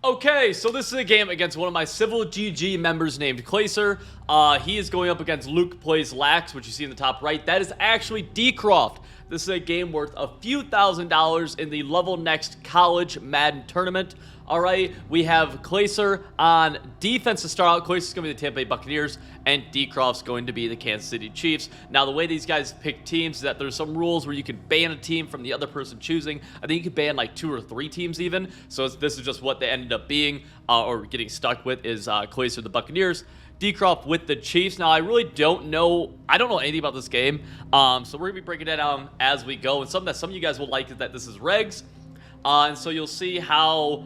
Okay, so this is a game against one of my Civil GG members named Clacer. He is going up against Luke Plays Lax, which you see in the top right. That is actually DCroft. This is a game worth a few $1,000s in the Level Next College Madden Tournament. All right, we have Clacer on defense to start out. Clacer's going to be the Tampa Bay Buccaneers, and DCroft's going to be the Kansas City Chiefs. Now, the way these guys pick teams is that there's some rules where you can ban a team from the other person choosing. I think you can ban like 2 or 3 teams even. So this is just what they ended up being or getting stuck with is Clacer the Buccaneers, DCroft with the Chiefs. Now, I really don't know. I don't know anything about this game. So we're going to be breaking that down as we go. And something that some of you guys will like is that this is regs. And so you'll see how...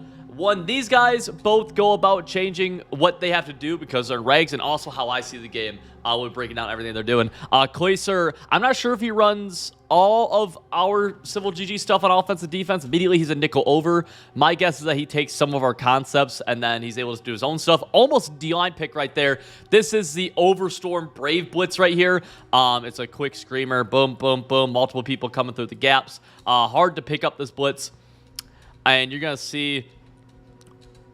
these guys both go about changing what they have to do because they're regs, and also how I see the game with breaking down everything they're doing. Clacer, I'm not sure if he runs all of our Civil GG stuff on offense and defense. Immediately, he's a nickel over. My guess is that he takes some of our concepts, and then he's able to do his own stuff. Almost D-line pick right there. This is the Overstorm Brave Blitz right here. It's a quick screamer. Boom, boom, boom. Multiple people coming through the gaps. Hard to pick up this blitz. And you're going to see...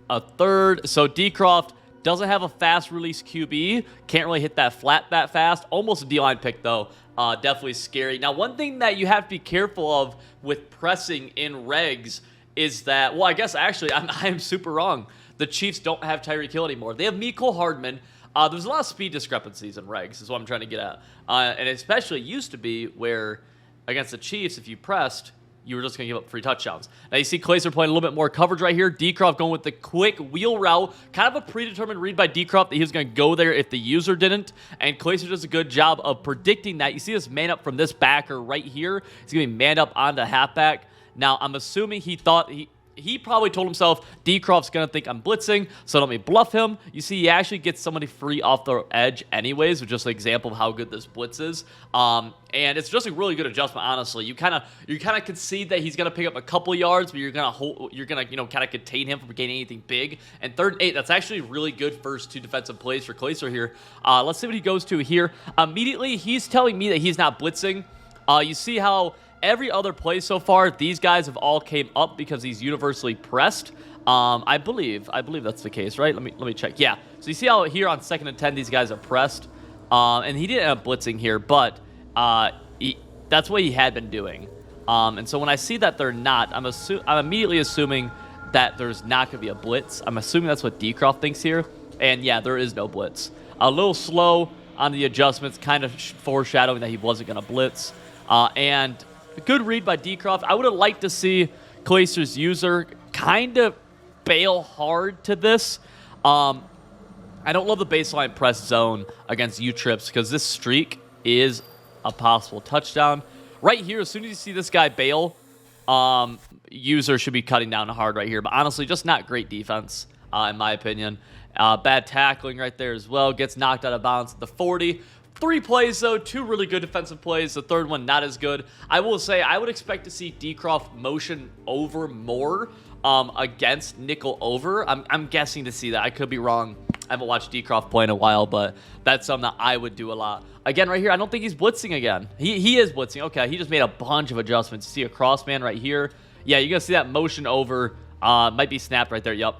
a third. So DCroft doesn't have a fast release QB. Can't really hit that flat that fast. Almost a D-line pick, though. Definitely scary. Now, one thing that you have to be careful of with pressing in regs is that, well, I guess actually I am super wrong. The Chiefs don't have Tyreek Hill anymore. They have Mecole Hardman. There's a lot of speed discrepancies in regs is what I'm trying to get at. And especially used to be where against the Chiefs, if you pressed, you were just going to give up free touchdowns. Now, you see Clacer playing a little bit more coverage right here. DCroft going with the quick wheel route. Kind of a predetermined read by DCroft that he was going to go there if the user didn't. And Clacer does a good job of predicting that. You see this man up from this backer right here. He's going to be manned up onto halfback. Now, I'm assuming he thought... He probably told himself, DCroft's going to think I'm blitzing, so let me bluff him. You see, he actually gets somebody free off the edge anyways, which is just an example of how good this blitz is. And it's just a really good adjustment, honestly. You kind of concede that he's going to pick up a couple yards, but you're going to kind of contain him from gaining anything big. And 3rd and 8, that's actually really good first 2 defensive plays for Clacer here. Let's see what he goes to here. Immediately, he's telling me that he's not blitzing. You see how... every other play so far, these guys have all came up because he's universally pressed. I believe that's the case, right? Let me check. Yeah. So you see how here on 2nd and 10, these guys are pressed, and he didn't end up blitzing here, but that's what he had been doing. And so when I see that they're not, I'm immediately assuming that there's not going to be a blitz. I'm assuming that's what DCroft thinks here, and yeah, there is no blitz. A little slow on the adjustments, kind of foreshadowing that he wasn't going to blitz, and. Good read by DCroft. I would have liked to see Clacer's user kind of bail hard to this. I don't love the baseline press zone against U-Trips because this streak is a possible touchdown. Right here, as soon as you see this guy bail, user should be cutting down hard right here. But honestly, just not great defense, in my opinion. Bad tackling right there as well. Gets knocked out of bounds at the 40. 3 plays, though. 2 really good defensive plays. The 3rd one, not as good. I will say, I would expect to see DCroft motion over more against nickel over. I'm guessing to see that. I could be wrong. I haven't watched DCroft play in a while, but that's something that I would do a lot. Again, right here, I don't think he's blitzing again. He is blitzing. Okay, he just made a bunch of adjustments. You see a cross man right here. Yeah, you're going to see that motion over. Might be snapped right there. Yup.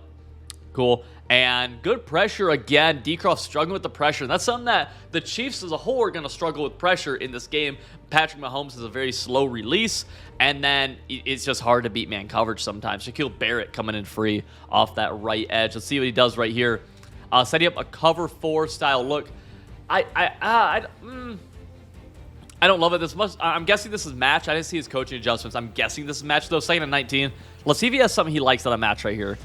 Cool. And good pressure again. DCroft struggling with the pressure. And that's something that the Chiefs as a whole are going to struggle with pressure in this game. Patrick Mahomes has a very slow release. And then it's just hard to beat man coverage sometimes. Shaquille Barrett coming in free off that right edge. Let's see what he does right here. Setting up a cover 4 style look. I don't love it this much. I'm guessing this is match. I didn't see his coaching adjustments. I'm guessing this is match, though. 2nd and 19. Let's see if he has something he likes on a match right here.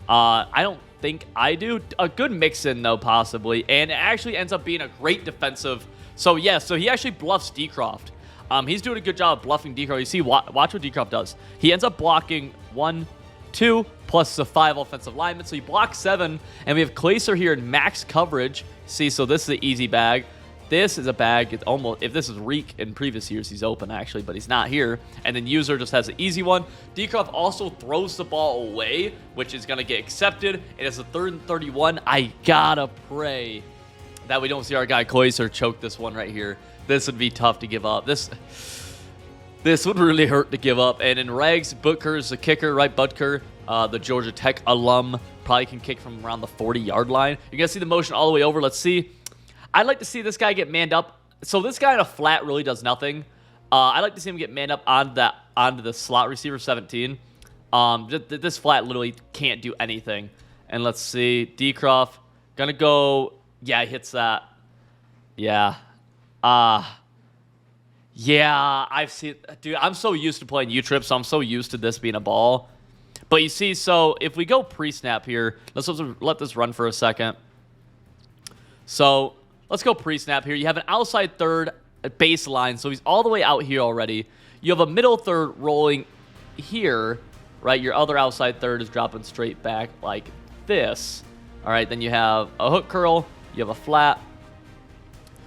I don't think I do. A good mix-in, though, possibly. And it actually ends up being a great defensive. So, yeah, so he actually bluffs DCroft. He's doing a good job of bluffing DCroft. You see, watch what DCroft does. He ends up blocking 1, 2, plus the 5 offensive linemen. So he blocks 7, and we have Clacer here in max coverage. See, so this is an easy bag. This is a bag. It's almost, if this is Reek in previous years, he's open actually, but he's not here. And then user just has an easy one. DCroft also throws the ball away, which is going to get accepted. And it's a 3rd and 31. I gotta pray that we don't see our guy Clacer choke this one right here. This would be tough to give up. This would really hurt to give up. And in regs, Butker's the kicker, right? Butker, the Georgia Tech alum, Probably can kick from around the 40-yard line. You're going to see the motion all the way over. Let's see. I'd like to see this guy get manned up. So this guy in a flat really does nothing. I'd like to see him get manned up onto the slot receiver 17. This flat literally can't do anything. And let's see. DCroft. Going to go. Yeah, he hits that. Yeah. Yeah, I've seen... Dude, I'm so used to playing U-Trip, so I'm so used to this being a ball. But you see, so if we go pre-snap here, let's let this run for a second. So let's go pre-snap here. You have an outside third baseline, so he's all the way out here already. You have a middle third rolling here, right? Your other outside third is dropping straight back like this. All right, then you have a hook curl. You have a flat.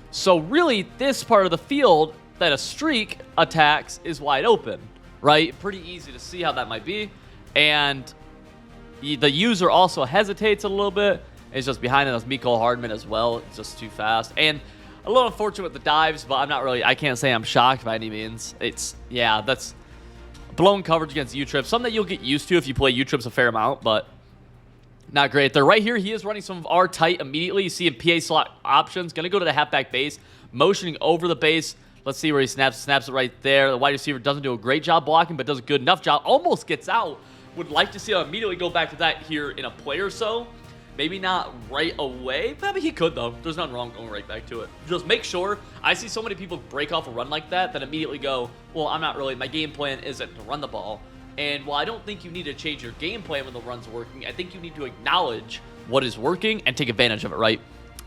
So really, this part of the field that a streak attacks is wide open, right? Pretty easy to see how that might be. And the user also hesitates a little bit. It's just behind it. That's Mecole Hardman as well. It's just too fast. And a little unfortunate with the dives, but I'm not really, I can't say I'm shocked by any means. Yeah, that's blown coverage against U-Trips. Something that you'll get used to if you play U-Trips a fair amount, but not great. They're right here. He is running some of our tight immediately. You see him PA slot options. Going to go to the halfback base, motioning over the base. Let's see where he snaps it right there. The wide receiver doesn't do a great job blocking, but does a good enough job. Almost gets out. Would like to see him immediately go back to that here in a play or so. Maybe not right away. Maybe he could, though. There's nothing wrong going right back to it. Just make sure. I see so many people break off a run like that immediately go, well, I'm not really, my game plan isn't to run the ball. And while I don't think you need to change your game plan when the run's working, I think you need to acknowledge what is working and take advantage of it, right?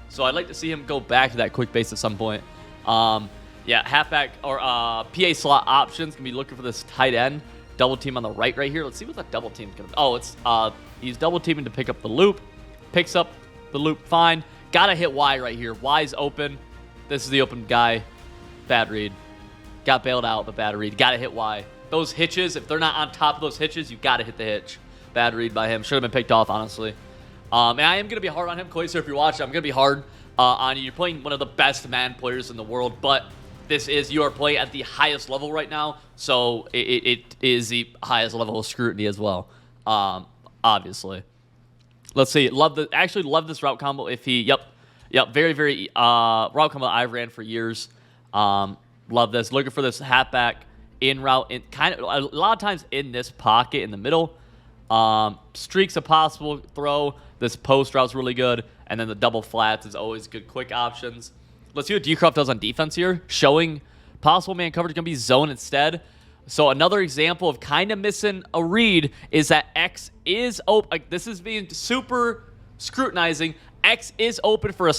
So I'd like to see him go back to that quick base at some point. Yeah, halfback or PA slot options. Gonna be looking for this tight end. Double team on the right here. Let's see what that double team's gonna be. Oh, it's he's double teaming to pick up the loop. Picks up the loop fine. Gotta hit Y right here. Y's open. This is the open guy. Bad read. Got bailed out, but bad read. Gotta hit Y. Those hitches, if they're not on top of those hitches, you gotta hit the hitch. Bad read by him. Should have been picked off, honestly. And I am gonna be hard on him, Clay. So if you're watching, I'm gonna be hard on you. You're playing one of the best man players in the world, but you are playing at the highest level right now, so it is the highest level of scrutiny as well, obviously. Let's see. Actually love this route combo. If he, yep, very, very route combo I've ran for years. Love this. Looking for this halfback in route, kind of a lot of times in this pocket in the middle. Streaks a possible throw. This post route's really good, and then the double flats is always good quick options. Let's see what DCroft does on defense here. Showing possible man coverage going to be zone instead. So another example of kind of missing a read is that X is open. Like, this is being super scrutinizing. X is open for a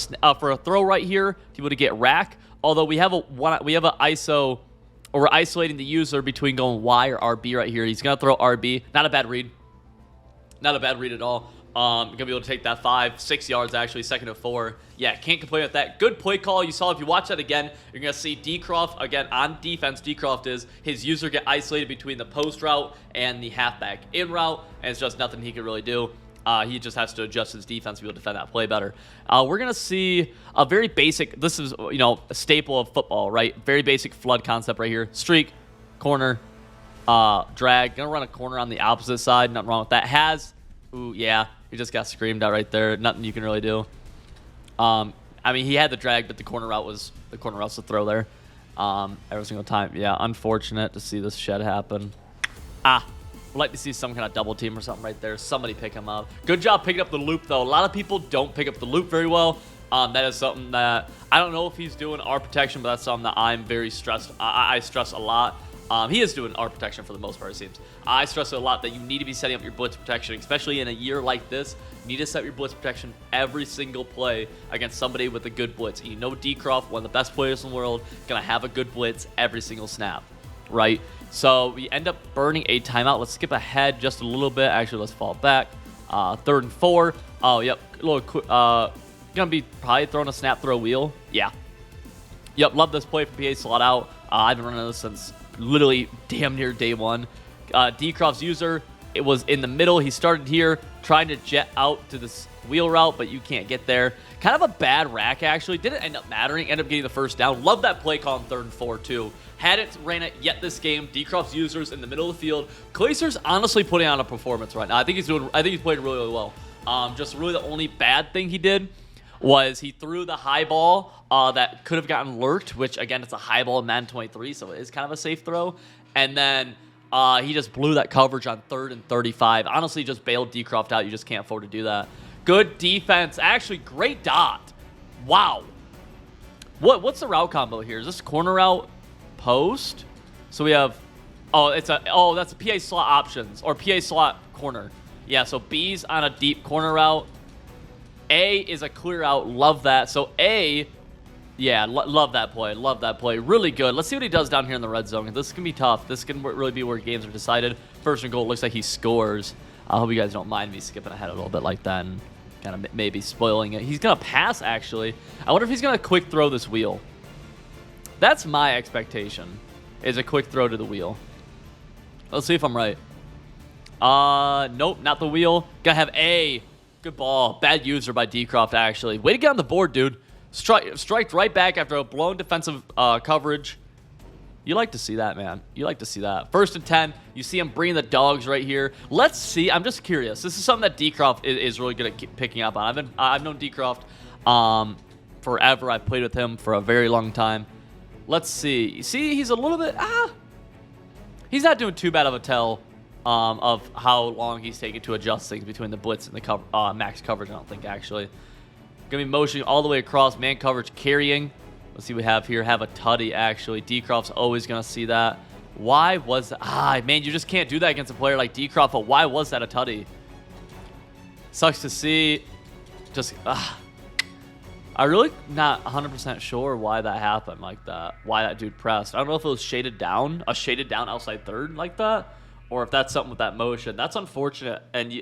throw right here to be able to get rack. Although we have a ISO, or we're isolating the user between going Y or RB right here. He's going to throw RB. Not a bad read. Not a bad read at all. Going to be able to take that 5-6 yards, actually, 2nd and 4. Yeah, can't complain with that. Good play call. You saw, if you watch that again, you're going to see DCroft, again, on defense, DCroft is his user get isolated between the post route and the halfback in route, and it's just nothing he can really do. He just has to adjust his defense to be able to defend that play better. We're going to see a very basic, this is, a staple of football, right? Very basic flood concept right here. Streak, corner, drag. Going to run a corner on the opposite side. Nothing wrong with that. Ooh, yeah. He just got screamed out right there. Nothing you can really do. I mean, he had the drag, but the corner route's the throw there. Every single time. Yeah, unfortunate to see this shed happen. I'd like to see some kind of double team or something right there. Somebody pick him up. Good job picking up the loop, though. A lot of people don't pick up the loop very well. That is something that I don't know if he's doing our protection, but that's something that I'm very stressed. I stress a lot. He is doing our protection for the most part, it seems. I stress a lot that you need to be setting up your blitz protection, especially in a year like this. You need to set your blitz protection every single play against somebody with a good blitz. And you know DCroft, one of the best players in the world, going to have a good blitz every single snap, right? So we end up burning a timeout. Let's skip ahead just a little bit. Actually, let's fall back. 3rd and 4. Oh, yep. A little quick. Going to be probably throwing a snap throw wheel. Yeah. Yep, love this play from PA slot out. I've been running this since literally damn near day one. DCroft's user, it was in the middle. He started here trying to jet out to this wheel route, but you can't get there. Kind of a bad rack, actually. Didn't end up mattering. Ended up getting the first down. Love that play call on 3rd and 4, too. Hadn't ran it yet this game. DCroft's users in the middle of the field. Glacer's honestly putting on a performance right now. I think he's playing really, really well. Just really the only bad thing he did was he threw the high ball that could have gotten lurked, which, again, it's a high ball in Madden 23, so it is kind of a safe throw. And then he just blew that coverage on 3rd and 35. Honestly, just bailed DCroft out. You just can't afford to do that. Good defense. Actually, great dot. Wow. What's the route combo here? Is this corner route post? So we have... that's a PA slot options, or PA slot corner. Yeah, so B's on a deep corner route. A is a clear out. Love that. So A, yeah, love that play. Love that play. Really good. Let's see what he does down here in the red zone. This can be tough. This can really be where games are decided. First and goal. Looks like he scores. I hope you guys don't mind me skipping ahead a little bit like that and kind of maybe spoiling it. He's going to pass, actually. I wonder if he's going to quick throw this wheel. That's my expectation, is a quick throw to the wheel. Let's see if I'm right. Nope, not the wheel. Gotta have A. Good ball. Bad user by DCroft, actually. Way to get on the board, dude. Striked right back after a blown defensive coverage. You like to see that, man. You like to see that. 1st and 10. You see him bringing the dogs right here. Let's see. I'm just curious. This is something that DCroft is really good at picking up on. I've known DCroft forever. I've played with him for a very long time. Let's see. You see, he's a little bit... He's not doing too bad of a tell of how long he's taking to adjust things between the blitz and the max coverage, I don't think, actually. Going to be motioning all the way across, man coverage carrying. Let's see what we have here. Have a tutty, actually. DCroft's always going to see that. Why was that? Man, you just can't do that against a player like DCroft, but why was that a tutty? Sucks to see. Just, I'm really not 100% sure why that happened like that. Why that dude pressed. I don't know if it was shaded down, a shaded down outside third like that, or if that's something with that motion. That's unfortunate. And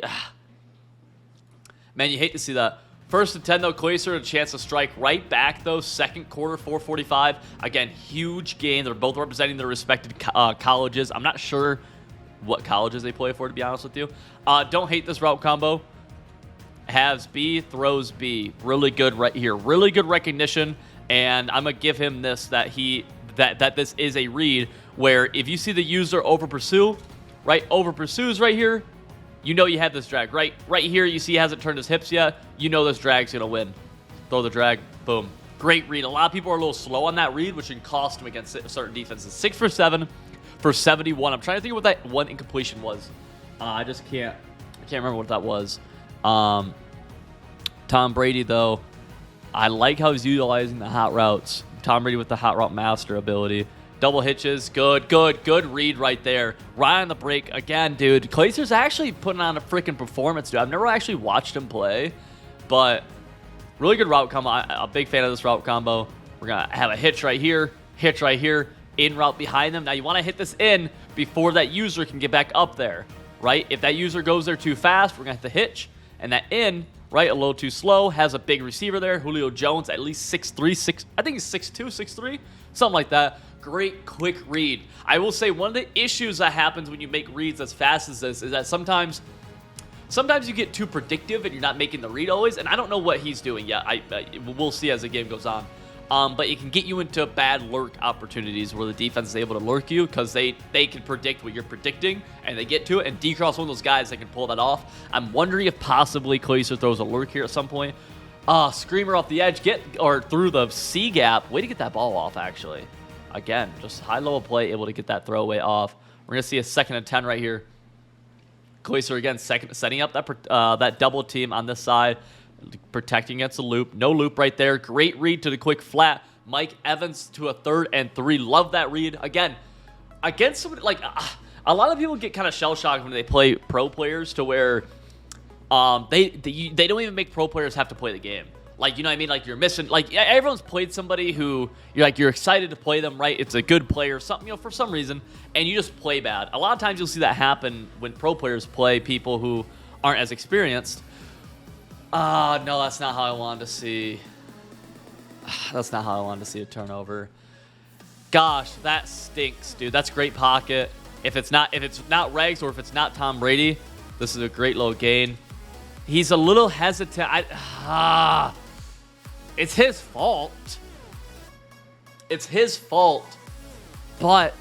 man, you hate to see that. 1st and 10, though. Clayser a chance to strike right back, though. 2nd quarter, 4:45. Again, huge game. They're both representing their respected colleges. I'm not sure what colleges they play for, to be honest with you. Don't hate this route combo. Has B, throws B. Really good right here. Really good recognition. And I'm going to give him this, that this is a read where if you see the user over pursue, right, over pursues right here, you know you have this drag. Right here, you see he hasn't turned his hips yet. You know this drag's going to win. Throw the drag. Boom. Great read. A lot of people are a little slow on that read, which can cost him against certain defenses. 6 for 7 for 71. I'm trying to think of what that one incompletion was. I can't remember what that was. Tom Brady, though, I like how he's utilizing the hot routes. Tom Brady with the hot route master ability. Double hitches. Good read right there. Right on the break. Again, dude, Clayser's actually putting on a freaking performance, dude. I've never actually watched him play, but really good route combo. I'm a big fan of this route combo. We're going to have a hitch right here, in route behind them. Now, you want to hit this in before that user can get back up there, right? If that user goes there too fast, we're going to have to hitch. And that in, right, a little too slow, has a big receiver there. Julio Jones, at least 6'3", I think he's 6'2", 6'3", something like that. Great quick read. I will say one of the issues that happens when you make reads as fast as this is that sometimes you get too predictive and you're not making the read always. And I don't know what he's doing yet. We'll see as the game goes on. But it can get you into bad lurk opportunities where the defense is able to lurk you because they can predict what you're predicting and they get to it. And DCroft's one of those guys that can pull that off. I'm wondering if possibly Clayser throws a lurk here at some point. Screamer off the edge, or through the C gap. Way to get that ball off, actually. Again, just high-level play, able to get that throwaway off. We're going to see a 2nd and 10 right here. Clayser again, setting up that double team on this side, protecting against the loop. No loop right there. Great read to the quick flat. Mike Evans to a 3rd and 3. Love that read. Again, against somebody like a lot of people get kind of shell-shocked when they play pro players to where they don't even make pro players have to play the game. Like, you know what I mean? Like, you're missing, like, everyone's played somebody who you're excited to play them, right? It's a good player, something, for some reason, and you just play bad. A lot of times you'll see that happen when pro players play people who aren't as experienced. No, that's not how I wanted to see. That's not how I wanted to see a turnover. Gosh, that stinks, dude. That's great pocket. If it's not Regs or if it's not Tom Brady, this is a great low gain. He's a little hesitant. It's his fault. It's his fault. But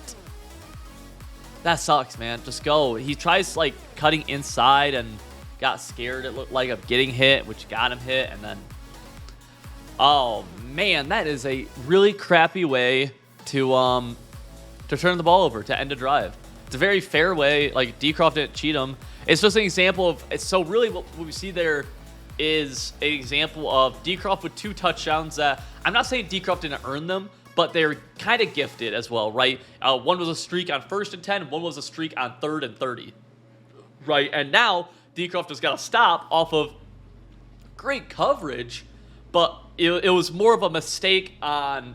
that sucks, man. Just go. He tries, like, cutting inside, and got scared, it looked like, of getting hit, which got him hit, and then... Oh, man, that is a really crappy way to turn the ball over, to end a drive. It's a very fair way. Like, DCroft didn't cheat him. It's just an example of... So really what we see there is an example of DCroft with 2 touchdowns that... I'm not saying DCroft didn't earn them, but they're kind of gifted as well, right? One was a streak on 1st and 10, one was a streak on 3rd and 30, right? And now DCroft has got to stop off of great coverage, but it was more of a mistake on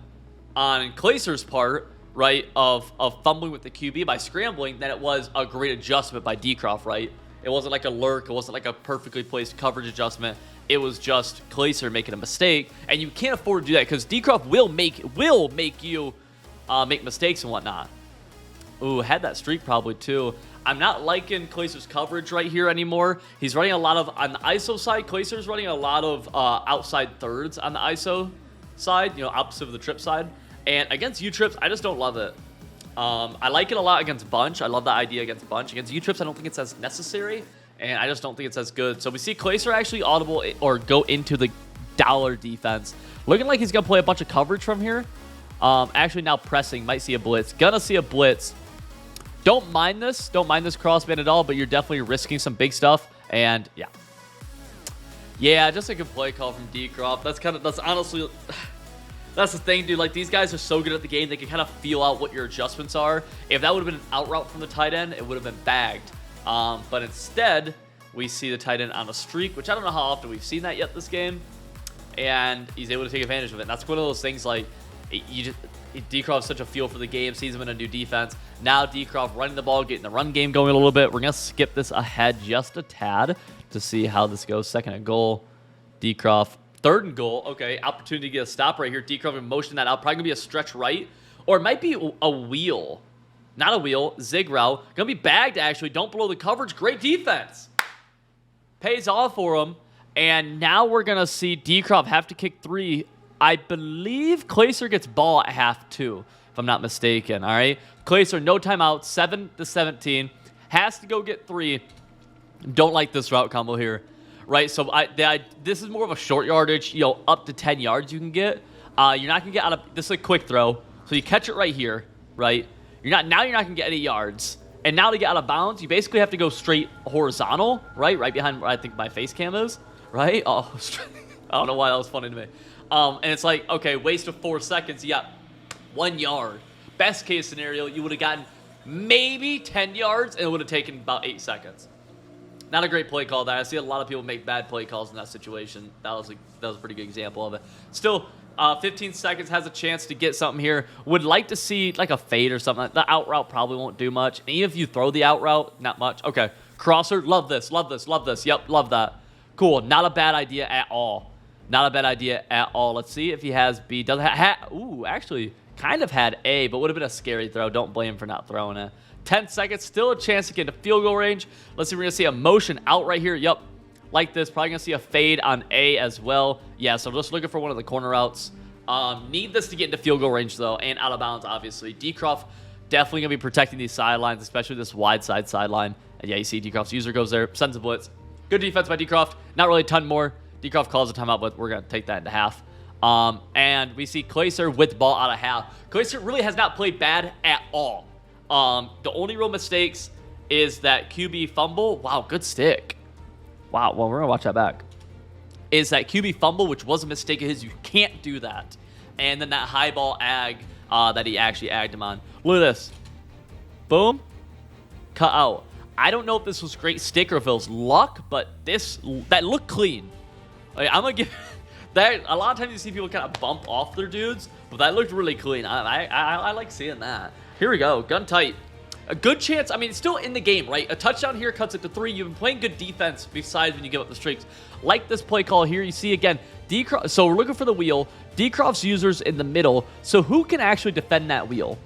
Claser's part, right, of fumbling with the QB by scrambling than it was a great adjustment by DCroft, right? It wasn't like a lurk. It wasn't like a perfectly placed coverage adjustment. It was just Claser making a mistake, and you can't afford to do that because DCroft will make you make mistakes and whatnot. Ooh, had that streak probably too. I'm not liking Claser's coverage right here anymore. He's running a lot of, on the ISO side, Claser's running a lot of outside thirds on the ISO side, you know, opposite of the trip side. And against U-trips, I just don't love it. I like it a lot against bunch. I love the idea against bunch. Against U-trips, I don't think it's as necessary, and I just don't think it's as good. So we see Claser actually audible or go into the dollar defense. Looking like he's going to play a bunch of coverage from here. Actually now pressing. Might see a blitz. Gonna see a blitz. Don't mind this. Don't mind this crossband at all, but you're definitely risking some big stuff. And yeah. Yeah, just a good play call from DCroft. That's honestly... That's the thing, dude. Like, these guys are so good at the game, they can kind of feel out what your adjustments are. If that would have been an out route from the tight end, it would have been bagged. But instead, we see the tight end on a streak, which I don't know how often we've seen that yet this game. And he's able to take advantage of it. And that's one of those things, like, DCroft's such a feel for the game, sees him in a new defense. Now DCroft running the ball, getting the run game going a little bit. We're going to skip this ahead just a tad to see how this goes. 2nd and goal. DCroft. 3rd and goal. Okay, opportunity to get a stop right here. DCroft in motion that out. Probably going to be a stretch right. Or it might be a wheel. Not a wheel. Zig route. Going to be bagged, actually. Don't blow the coverage. Great defense. Pays off for him. And now we're going to see DCroft have to kick 3. I believe Claser gets ball at half 2, if I'm not mistaken. All right. Claser, no timeout. 7-17. Has to go get 3. Don't like this route combo here. Right, so this is more of a short yardage, you know, up to 10 yards you can get. You're not going to get out of, this is a quick throw. So you catch it right here, right? Now you're not going to get any yards. And now to get out of bounds, you basically have to go straight horizontal, right? Right behind where I think my face cam is, right? Oh, I don't know why that was funny to me. And it's like, okay, waste of 4 seconds, you got 1 yard. Best case scenario, you would have gotten maybe 10 yards, and it would have taken about 8 seconds. Not a great play call there. I see a lot of people make bad play calls in that situation. That was a pretty good example of it. Still, 15 seconds, has a chance to get something here. Would like to see like a fade or something. The out route probably won't do much. And even if you throw the out route, not much. Okay, crosser, love this, love this, love this. Yep, love that. Cool, not a bad idea at all. Not a bad idea at all. Let's see if he has B. Doesn't ooh, actually kind of had A, but would have been a scary throw. Don't blame him for not throwing it. 10 seconds, still a chance to get into field goal range. Let's see, we're going to see a motion out right here. Yep, like this. Probably going to see a fade on A as well. Yeah, so just looking for one of the corner routes. Need this to get into field goal range, though, and out of bounds, obviously. DCroft definitely going to be protecting these sidelines, especially this wide side sideline. And yeah, you see DCroft's user goes there, sends a blitz. Good defense by DCroft. Not really a ton more. DCroft calls a timeout, but we're going to take that into half. And we see Claser with ball out of half. Claser really has not played bad at all. The only real mistakes is that QB fumble. Wow, good stick. Wow, well, we're going to watch that back. Is that QB fumble, which was a mistake of his. You can't do that. And then that high ball ag that he actually agged him on. Look at this. Boom. Cut out. I don't know if this was great stick or if it was luck, but that looked clean. Like, I'm going to give... That, a lot of times you see people kind of bump off their dudes, but that looked really clean. I like seeing that. Here we go. Gun tight. A good chance. I mean, it's still in the game, right? A touchdown here cuts it to 3. You've been playing good defense besides when you give up the streaks. Like this play call here, you see again, DCroft. So we're looking for the wheel. DCroft's users in the middle. So who can actually defend that wheel?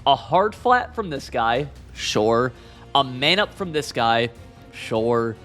A hard flat from this guy. Sure. A man up from this guy. Sure.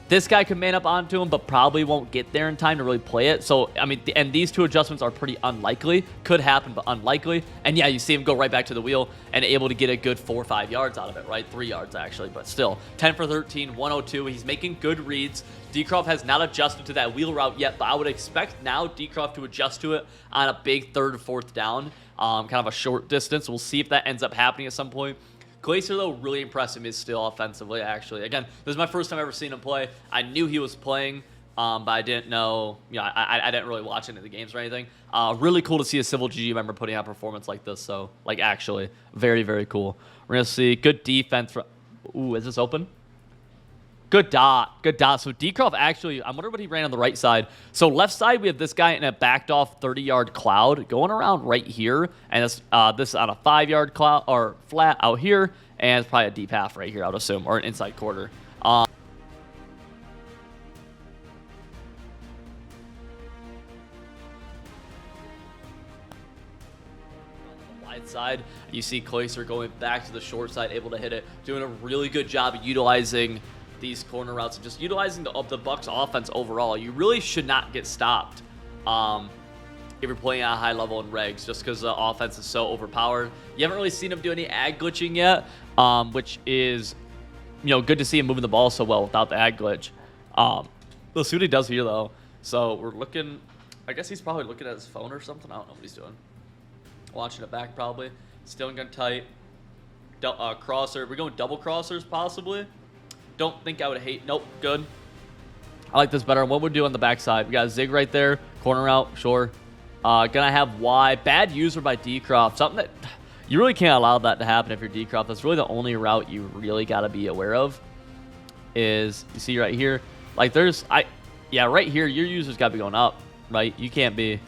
This guy could man up onto him, but probably won't get there in time to really play it. So, I mean, and these two adjustments are pretty unlikely. Could happen, but unlikely. And yeah, you see him go right back to the wheel and able to get a good 4 or 5 yards out of it, right? 3 yards, actually, but still. 10 for 13, 102. He's making good reads. DCroft has not adjusted to that wheel route yet, but I would expect now DCroft to adjust to it on a big 3rd or 4th down, kind of a short distance. We'll see if that ends up happening at some point. Glacier, though, really impressed me still offensively, actually. Again, this is my first time ever seeing him play. I knew he was playing, but I didn't know, I didn't really watch any of the games or anything. Really cool to see a Civil GG member putting out a performance like this, so, like, actually, very, very cool. We're going to see good defense from, ooh, is this open? Good dot. Good dot. So DCroft actually, I wonder what he ran on the right side. So left side, we have this guy in a backed off 30-yard cloud going around right here. And this is on a 5-yard cloud or flat out here. And it's probably a deep half right here, I would assume, or an inside quarter. Side, you see Cloyster going back to the short side, able to hit it, doing a really good job of utilizing these corner routes and just utilizing the Bucks offense overall. You really should not get stopped if you're playing at a high level in regs, just because the offense is so overpowered. You haven't really seen him do any ag glitching yet, which is, good to see him moving the ball so well without the ag glitch. Let's see what he does here, though. So we're looking, I guess he's probably looking at his phone or something. I don't know what he's doing. Watching it back, probably. Still gun tight. Crosser. We're going double crossers, possibly. Don't think I would hate. Nope, good. I like this better. What we'll do on the backside, we got a zig right there. Corner out, sure. Gonna have Y. Bad user by DCroft. Something that you really can't allow that to happen if you're DCroft. That's really the only route you really got to be aware of. Is, you see right here, like right here, your user's got to be going up, right? You can't be.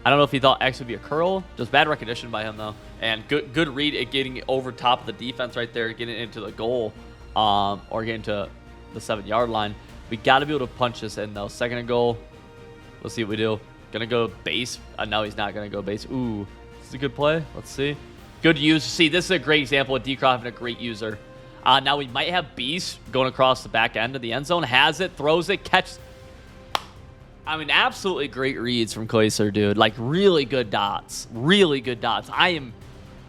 I don't know if he thought X would be a curl. Just bad recognition by him, though. And good read at getting over top of the defense right there, getting into the goal, or getting to the 7-yard line. We got to be able to punch this in, though. Second and goal. Let's see what we do. Gonna go base. No, he's not gonna go base. Ooh, this is a good play. Let's see. Good use. See, this is a great example of DCroft having a great user. Now we might have Beast going across the back end of the end zone. Has it, throws it, catches. I mean, absolutely great reads from Cloyster, dude. Like, really good dots. Really good dots. I am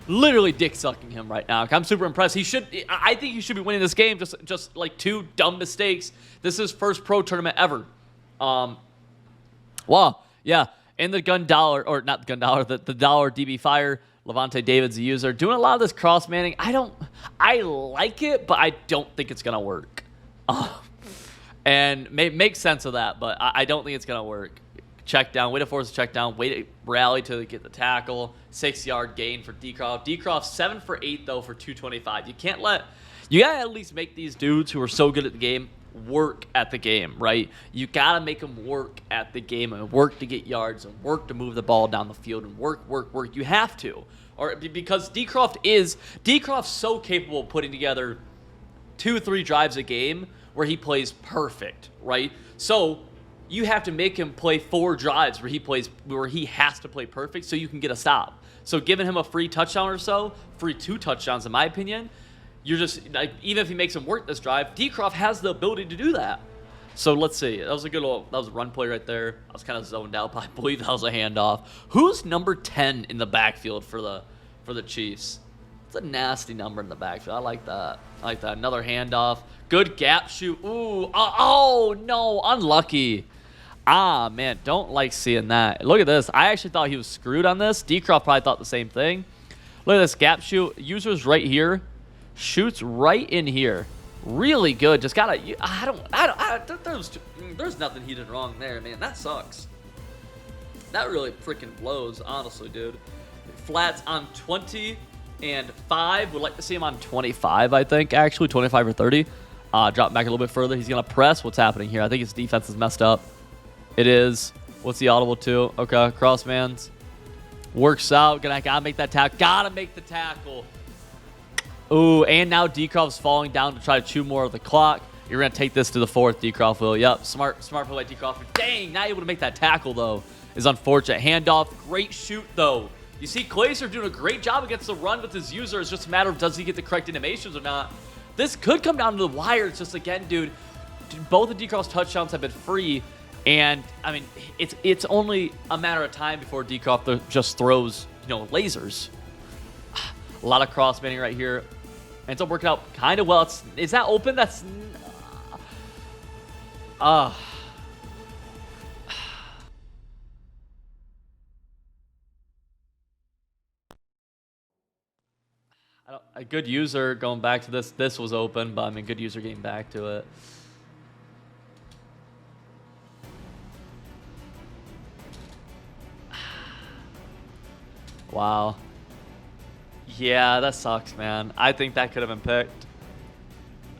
literally dick-sucking him right now. I'm super impressed. I think he should be winning this game. Just like 2 dumb mistakes. This is his first pro tournament ever. Wow. Yeah. And the gun dollar, or not the gun dollar, the dollar DB Fire. Levante David's the user. Doing a lot of this cross-manning. I like it, but I don't think it's going to work. And make sense of that, but I don't think it's going to work. Check down, way to force a check down, way to rally to get the tackle. 6-yard gain for DCroft. DCroft 7 for 8, though, for 225. You got to at least make these dudes who are so good at the game work at the game, right? You got to make them work at the game and work to get yards and work to move the ball down the field and work. You have to. Or because DCroft's so capable of putting together 2-3 drives a game where he plays perfect, right? So you have to make him play 4 drives where he has to play perfect so you can get a stop. So giving him a free touchdown or so, free 2 touchdowns in my opinion, you're just like, even if he makes him work this drive, DCroft has the ability to do that. So let's see. That was a run play right there. I was kind of zoned out, but I believe that was a handoff. Who's number 10 in the backfield for the Chiefs? It's a nasty number in the backfield. I like that. Another handoff. Good gap shoot. Ooh. Oh, no. Unlucky. Man. Don't like seeing that. Look at this. I actually thought he was screwed on this. DCroft probably thought the same thing. Look at this gap shoot. User's right here. Shoots right in here. Really good. Just gotta. There's nothing he did wrong there, man. That sucks. That really freaking blows, honestly, dude. Flats on 20 and 5. Would like to see him on 25, I think, actually. 25 or 30. Drop back a little bit further. He's going to press. What's happening here? I think his defense is messed up. It is. What's the audible to? Okay, crossmans. Works out. Gotta make that tackle. Gotta make the tackle. Ooh, and now DCroft's falling down to try to chew more of the clock. You're going to take this to the 4th, DCroft will. Yep, smart play by DCroft. Dang, not able to make that tackle, though, is unfortunate. Handoff, great shoot, though. You see Cloyster doing a great job against the run with his user. It's just a matter of does he get the correct animations or not. This could come down to the wire. It's just, again, dude, both of DCroft's touchdowns have been free, and I mean, it's only a matter of time before DCroft just throws, lasers. A lot of cross banning right here. Ends up working out kind of well. Is that open? That's a good user going back to this. This was open, but I mean, good user getting back to it. Wow. Yeah, that sucks, man. I think that could have been picked.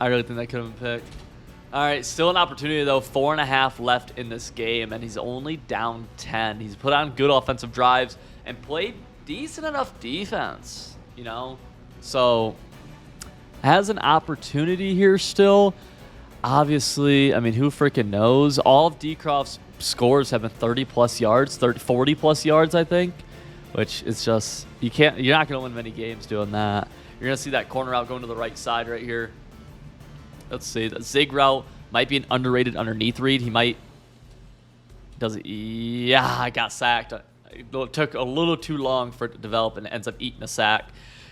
I really think that could have been picked. All right, still an opportunity, though. 4.5 left in this game, and he's only down 10. He's put on good offensive drives and played decent enough defense, So, has an opportunity here still. Obviously, I mean, who freaking knows? All of DCroft's scores have been 30-plus yards, 40-plus yards, I think. Which is just, you're not going to win many games doing that. You're going to see that corner route going to the right side right here. Let's see, the zig route might be an underrated underneath read. He might, yeah, I got sacked. It took a little too long for it to develop and it ends up eating a sack.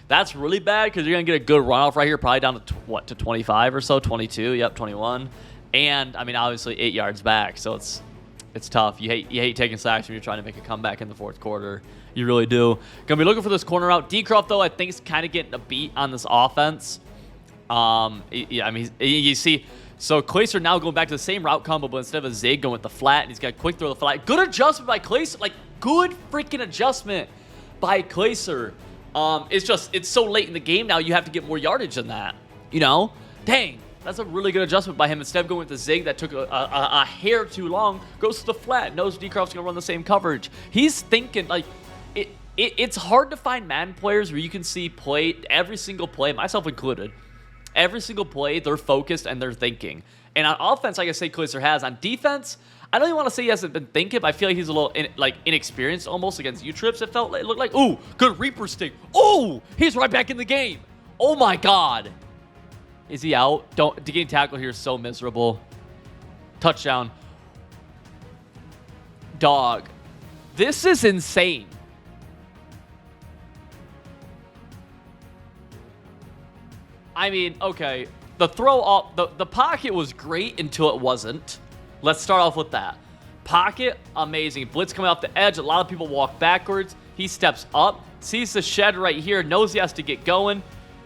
That's really bad because you're going to get a good runoff right here, probably down to, to 25 or so, 22, yep, 21. And, I mean, obviously 8 yards back, so it's tough. You hate taking sacks when you're trying to make a comeback in the fourth quarter. You really do. Gonna be looking for this corner out. DCroft, though, I think is kind of getting a beat on this offense. I mean, you see, so Clayser now going back to the same route combo, but instead of a zig, going with the flat, and he's got a quick throw to the flat. Good adjustment by Clayser. Like, good freaking adjustment by Clayser. It's so late in the game now, you have to get more yardage than that. Dang. That's a really good adjustment by him. Instead of going with the zig that took a hair too long, goes to the flat. Knows DCroft's going to run the same coverage. He's thinking, like, it's hard to find Madden players where you can see play every single play, myself included. Every single play, they're focused and they're thinking. And on offense, like I say, Clayser has. On defense, I don't even want to say he hasn't been thinking, but I feel like he's a little inexperienced almost against U-Trips. It looked like, ooh, good Reaper stick. Ooh, he's right back in the game. Oh my God. Is he out? Getting tackled here is so miserable. Touchdown. Dog. This is insane. I mean, okay. The throw off, the pocket was great until it wasn't. Let's start off with that. Pocket, amazing. Blitz coming off the edge. A lot of people walk backwards. He steps up, sees the shed right here, knows he has to get going,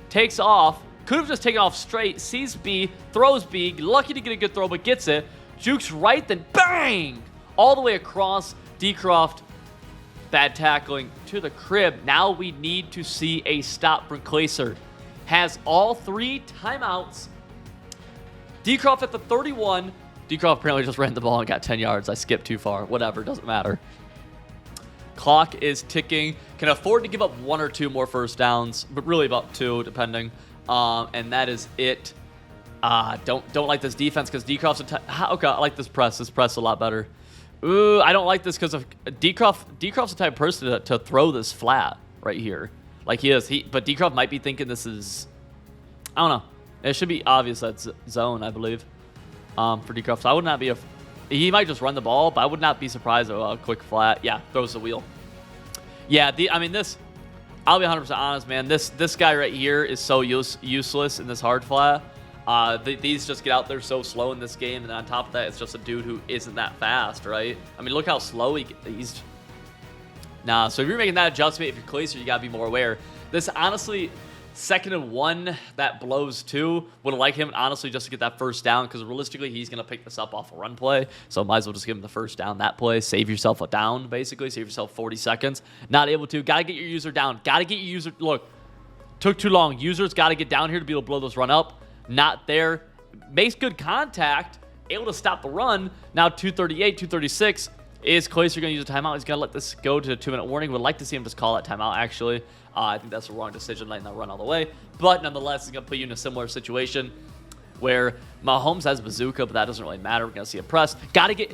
takes off. Could have just taken off straight, sees B, throws B, lucky to get a good throw, but gets it. Jukes right, then bang! All the way across. DCroft, bad tackling to the crib. Now we need to see a stop from Clayser. Has all 3 timeouts. DCroft at the 31. DCroft apparently just ran the ball and got 10 yards. I skipped too far. Whatever, doesn't matter. Clock is ticking. Can afford to give up 1 or 2 more first downs, but really about 2, depending. And that is it. Don't like this defense because DCroft's okay, I like this press. This press is a lot better. Ooh, I don't like this because of DCroft's the type of person to throw this flat right here. Like he is. But DCroft might be thinking this is, I don't know. It should be obvious that's zone, I believe, for DCroft. So I would not be he might just run the ball, but I would not be surprised at a quick flat. Yeah, throws the wheel. Yeah, I mean this. I'll be 100% honest, man. This guy right here is so useless in this hard flat. These just get out there so slow in this game, and on top of that, it's just a dude who isn't that fast, right? I mean, look how slow he's. Nah, so if you're making that adjustment, if you're Clayser, you gotta be more aware. This honestly, 2nd and 1 that blows 2. Would like him honestly just to get that first down because realistically he's gonna pick this up off a run play. So might as well just give him the first down that play. Save yourself a down, basically. Save yourself 40 seconds. Not able to. Gotta get your user down. Gotta get your user. Look, took too long. Users gotta get down here to be able to blow this run up. Not there. Makes good contact. Able to stop the run. Now 238, 236. Is Clayser going to use a timeout? He's going to let this go to a 2-minute warning. Would like to see him just call that timeout, actually. I think that's a wrong decision, letting that run all the way. But nonetheless, he's going to put you in a similar situation where Mahomes has bazooka, but that doesn't really matter. We're going to see a press.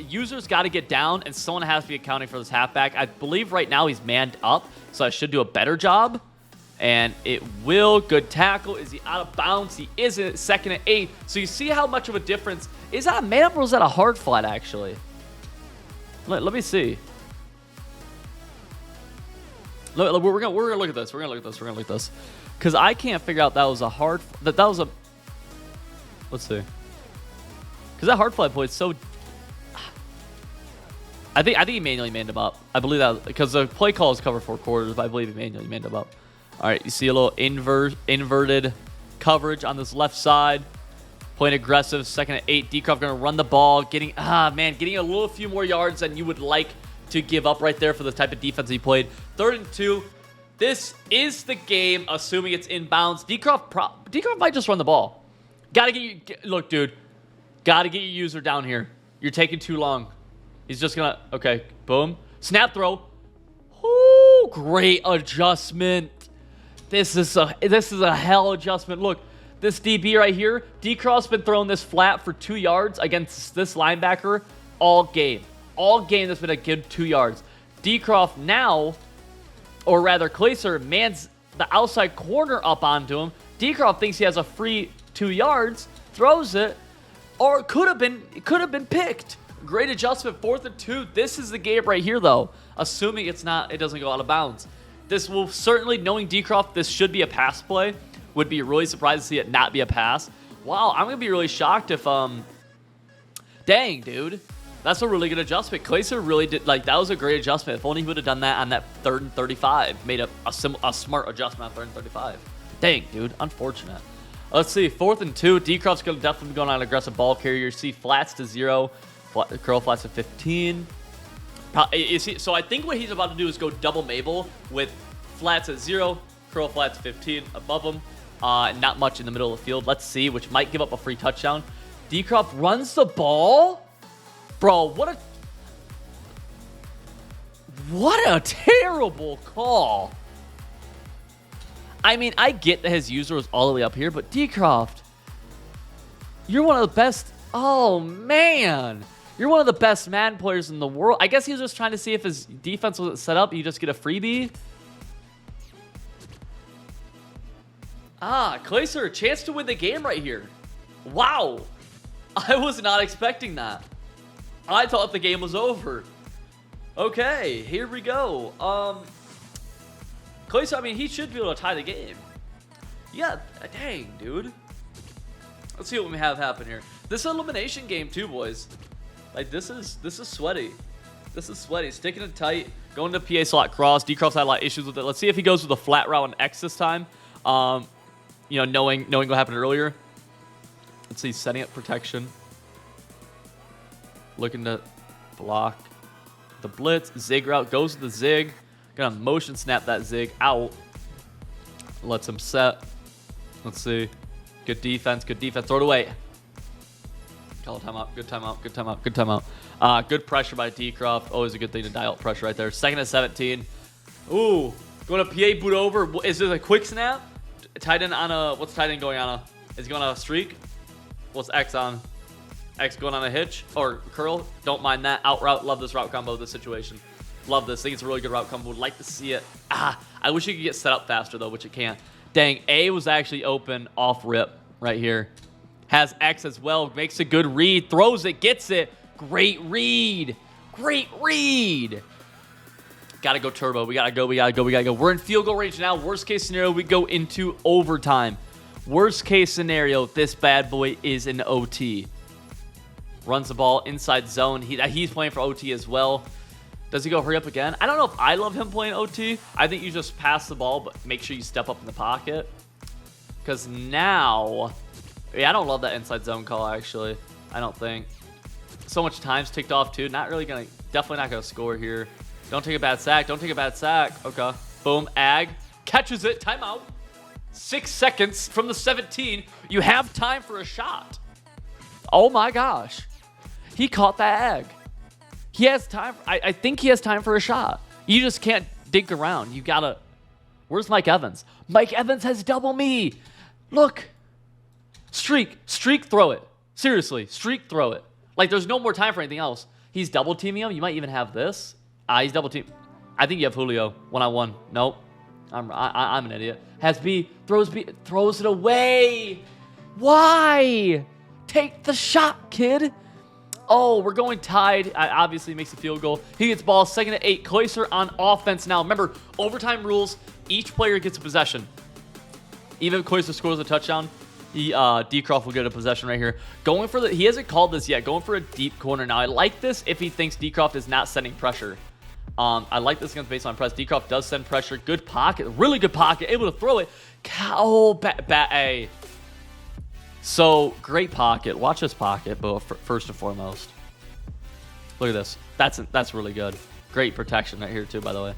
Users got to get down, and someone has to be accounting for this halfback. I believe right now he's manned up, so I should do a better job. And it will. Good tackle. Is he out of bounds? He isn't. 2nd and 8. So you see how much of a difference. Is that a man-up or is that a hard flat, actually? Let me see. We're gonna look at this. We're gonna look at this. Because I can't figure out that was a hard... That was a... Let's see. Because that hard flat play is so... I think he manually manned him up. I believe that... Because the play call is cover 4 quarters, but I believe he manually manned him up. All right, you see a little inverted coverage on this left side. Playing aggressive, 2nd and 8. DCroft going to run the ball, getting a few more yards than you would like to give up right there for the type of defense he played. 3rd and 2. This is the game, assuming it's inbounds. DCroft might just run the ball. Gotta get you... Look, dude. Gotta get your user down here. You're taking too long. He's just gonna... Okay, boom. Snap throw. Ooh, great adjustment. This is a hell adjustment. Look, this DB right here, DCroft's been throwing this flat for 2 yards against this linebacker all game. All game, that's been a good 2 yards. DCroft now, or rather, Claser mans the outside corner up onto him. DCroft thinks he has a free 2 yards, throws it, or it could have been picked. Great adjustment, 4th and 2. This is the game right here, though. Assuming it doesn't go out of bounds. This will certainly, knowing DCroft, this should be a pass play. Would be really surprised to see it not be a pass. Wow, I'm going to be really shocked if, dang, dude. That's a really good adjustment. Claser really did, like, that was a great adjustment. If only he would have done that on that 3rd and 35. Made a smart adjustment on 3rd and 35. Dang, dude, unfortunate. Let's see, 4th and 2. DCroft's going to definitely be going on an aggressive ball carrier. See flats to 0, curl flats to 15. So I think what he's about to do is go double Mabel with flats at 0, curl flats 15 above him. Not much in the middle of the field. Let's see, which might give up a free touchdown. DCroft runs the ball. Bro, what a terrible call. I mean, I get that his user was all the way up here, but DCroft, you're one of the best. Oh, man. You're one of the best Madden players in the world. I guess he was just trying to see if his defense wasn't set up. You just get a freebie. Claser, a chance to win the game right here. Wow. I was not expecting that. I thought the game was over. Okay, here we go. Claser, I mean, he should be able to tie the game. Yeah, dang, dude. Let's see what we have happen here. This is an elimination game too, boys. Like, this is sweaty. This is sweaty. Sticking it tight. Going to PA slot cross. DCroft's had a lot of issues with it. Let's see if he goes with a flat route on X this time. You know, knowing what happened earlier. Let's see, setting up protection. Looking to block the blitz. Zig route. Goes to the zig. Gonna motion snap that zig out. Lets him set. Let's see. Good defense. Good defense. Throw it away. Call a timeout. Good timeout. Good timeout. Good timeout. Good pressure by DCroft. Always a good thing to dial up pressure right there. 2nd and 17. Ooh. Going to PA boot over. Is this a quick snap? Tight end on a... What's tight end going on a... Is he going on a streak? What's X on? X going on a hitch? Or curl? Don't mind that. Out route. Love this route combo, this situation. Love this. Think it's a really good route combo. Would like to see it. I wish you could get set up faster, though, which it can't. Dang, A was actually open off rip right here. Has X as well. Makes a good read. Throws it. Gets it. Great read. Great read. Gotta go turbo. We gotta go. We're in field goal range now. Worst case scenario, we go into overtime. Worst case scenario, this bad boy is an OT. Runs the ball inside zone. He's playing for OT as well. Does he go hurry up again? I don't know if I love him playing OT. I think you just pass the ball, but make sure you step up in the pocket. Because now... Yeah, I don't love that inside zone call, actually. I don't think. So much time's ticked off, too. Not really going to... Definitely not going to score here. Don't take a bad sack. Don't take a bad sack. Okay. Boom. Ag. Catches it. Timeout. 6 seconds from the 17. You have time for a shot. Oh, my gosh. He caught that Ag. He has time. I think he has time for a shot. You just can't dig around. You got to... Where's Mike Evans? Mike Evans has double me. Look. Streak, throw it. Seriously, streak, throw it. Like, there's no more time for anything else. He's double teaming him. You might even have this. He's double team. I think you have Julio one-on-one. Nope. I'm an idiot. Has B, throws it away. Why? Take the shot, kid. Oh, we're going tied. Obviously makes a field goal. He gets ball, 2nd and 8. Cloyster on offense now. Remember, overtime rules, each player gets a possession. Even if Cloyster scores a touchdown, DCroft will get a possession right here. Going for he hasn't called this yet. Going for a deep corner now. I like this if he thinks DCroft is not sending pressure. I like this against baseline press. DCroft does send pressure. Good pocket. Really good pocket. Able to throw it. Oh, A. So, great pocket. Watch this pocket, but first and foremost. Look at this. That's really good. Great protection right here, too, by the way.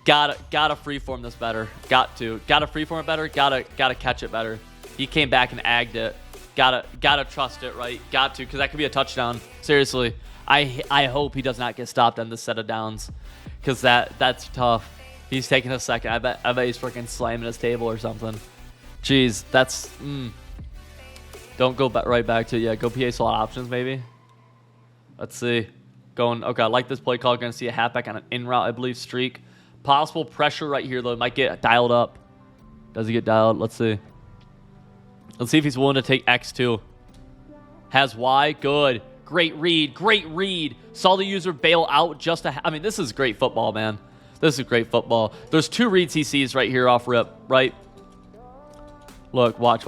Gotta freeform this better. Gotta freeform it better. Gotta catch it better. He came back and agged it. Gotta trust it, right? Got to, because that could be a touchdown. Seriously. I hope he does not get stopped on this set of downs, because that's tough. He's taking a second. I bet he's freaking slamming his table or something. Jeez, that's... Don't go right back to, go PA slot options maybe. Let's see. Okay, I like this play call. Going to see a halfback on an in route, I believe, streak. Possible pressure right here, though. It might get dialed up. Does he get dialed? Let's see. Let's see if he's willing to take X2. Has Y. Good. Great read. Saw the user bail out just to... I mean, this is great football, man. This is great football. There's 2 reads he sees right here off rip, right? Look, watch.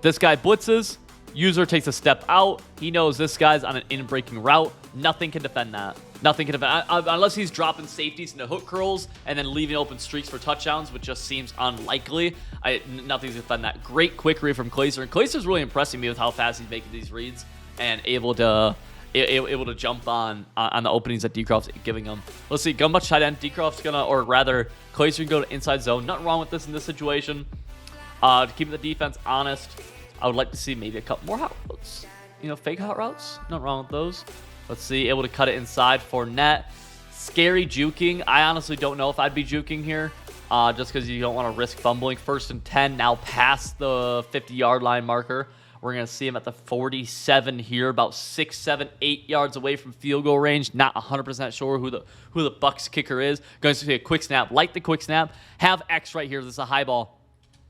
This guy blitzes. User takes a step out. He knows this guy's on an in-breaking route. Nothing can defend that. Nothing can defend unless he's dropping safeties into hook curls and then leaving open streaks for touchdowns, which just seems unlikely. Nothing's gonna defend that. Great quick read from Clayster. And Clayster's really impressing me with how fast he's making these reads and able to jump on the openings that DCroft's giving him. Let's see, gun much tight end. DCroft's gonna, or rather, Clayster can go to inside zone. Nothing wrong with this in this situation. To keep the defense honest, I would like to see maybe a couple more hot routes. Fake hot routes. Nothing wrong with those. Let's see, able to cut it inside for net. Scary juking. I honestly don't know if I'd be juking here, just because you don't want to risk fumbling. 1st and 10, now past the 50-yard line marker. We're going to see him at the 47 here, about 6, 7, 8 yards away from field goal range. Not 100% sure who the Bucks kicker is. Going to see a quick snap. Like the quick snap. Have X right here. This is a high ball.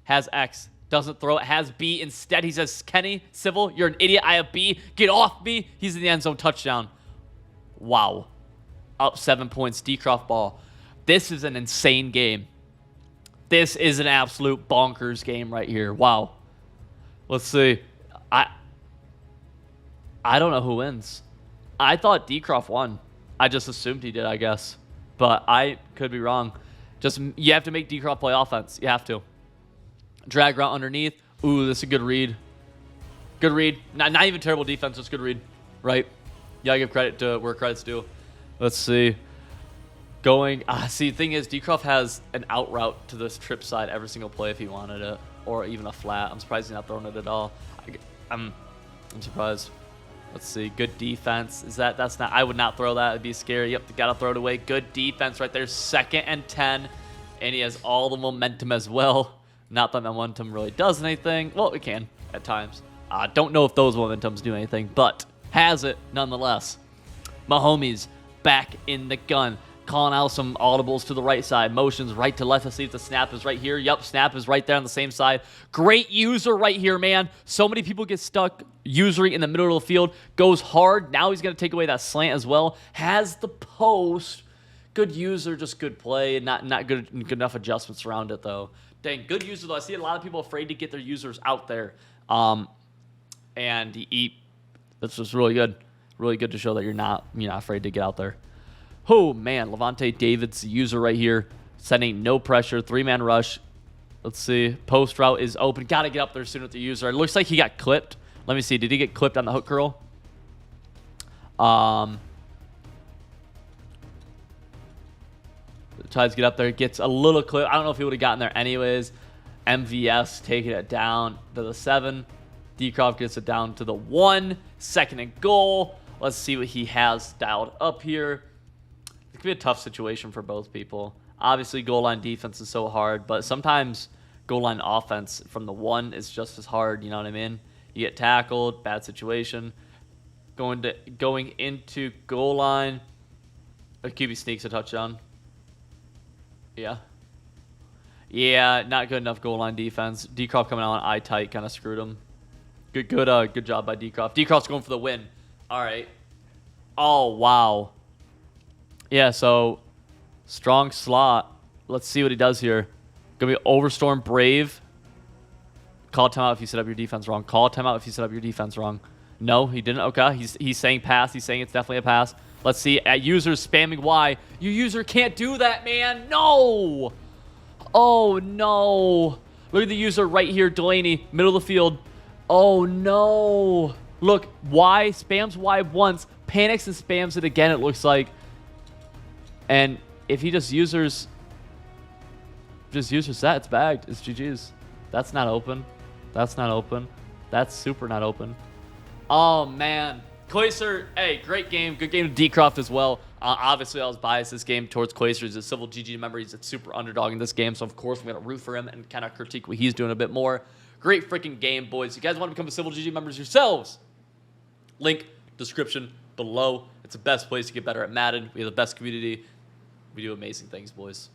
Has X. Doesn't throw it. Has B. Instead, he says, Kenny, Civil, you're an idiot. I have B. Get off me. He's in the end zone. Touchdown. Wow. Up 7 points. DCroft ball. This is an insane game. This is an absolute bonkers game right here. Wow. Let's see. I don't know who wins. I thought DCroft won. I just assumed he did, I guess. But I could be wrong. You have to make DCroft play offense. You have to. Drag route underneath. Ooh, this is a good read. Good read. Not even terrible defense, just good read. Right? You gotta give credit to where credit's due. Let's see. See, the thing is, DCroft has an out route to this trip side every single play if he wanted it. Or even a flat. I'm surprised he's not throwing it at all. I'm surprised. Let's see. Good defense. That's not... I would not throw that. It'd be scary. Yep, gotta throw it away. Good defense right there. 2nd and 10. And he has all the momentum as well. Not that momentum really does anything. Well, it can at times. Don't know if those momentums do anything, but has it nonetheless. Mahomes back in the gun. Calling out some audibles to the right side. Motions right to left to see if the snap is right here. Yep, snap is right there on the same side. Great user right here, man. So many people get stuck usering in the middle of the field. Goes hard. Now he's going to take away that slant as well. Has the post. Good user, just good play. Not good enough adjustments around it, though. Dang, good user, though. I see a lot of people afraid to get their users out there. And that's just really good. Really good to show that you're not afraid to get out there. Oh, man. Levante David's user right here. Sending no pressure. 3-man rush. Let's see. Post route is open. Got to get up there soon with the user. It looks like he got clipped. Let me see. Did he get clipped on the hook curl? Tries to get up there. Gets a little clip. I don't know if he would have gotten there anyways. MVS taking it down to the 7. DCroft gets it down to the 1. 2nd and goal. Let's see what he has dialed up here. It could be a tough situation for both people. Obviously, goal line defense is so hard, but sometimes goal line offense from the 1 is just as hard. You know what I mean? You get tackled, bad situation. Going into goal line. A QB sneaks a touchdown. Yeah. Yeah, not good enough goal line defense. DCroft coming out on eye tight kind of screwed him. Good job by DCroft. DCroft's going for the win. All right. Oh, wow. Yeah, so strong slot. Let's see what he does here. Gonna be Overstorm Brave. Call a timeout if you set up your defense wrong. Call a timeout if you set up your defense wrong. No, he didn't. Okay, he's saying pass. He's saying it's definitely a pass. Let's see. At users spamming Y. Your user can't do that, man. No. Oh, no. Look at the user right here, Delaney, middle of the field. Oh, no. Look, Y, spams Y once, panics and spams it again, it looks like. And if he just users that, it's bagged. It's GG's. That's not open. That's not open. That's super not open. Oh, man. Clayser, hey, great game. Good game to DCroft as well. Obviously, I was biased this game towards Clayser. He's a Civil GG member. He's a super underdog in this game. So, of course, I'm going to root for him and kind of critique what he's doing a bit more. Great freaking game, boys. If you guys want to become a Civil GG members yourselves, link description below. It's the best place to get better at Madden. We have the best community. We do amazing things, boys.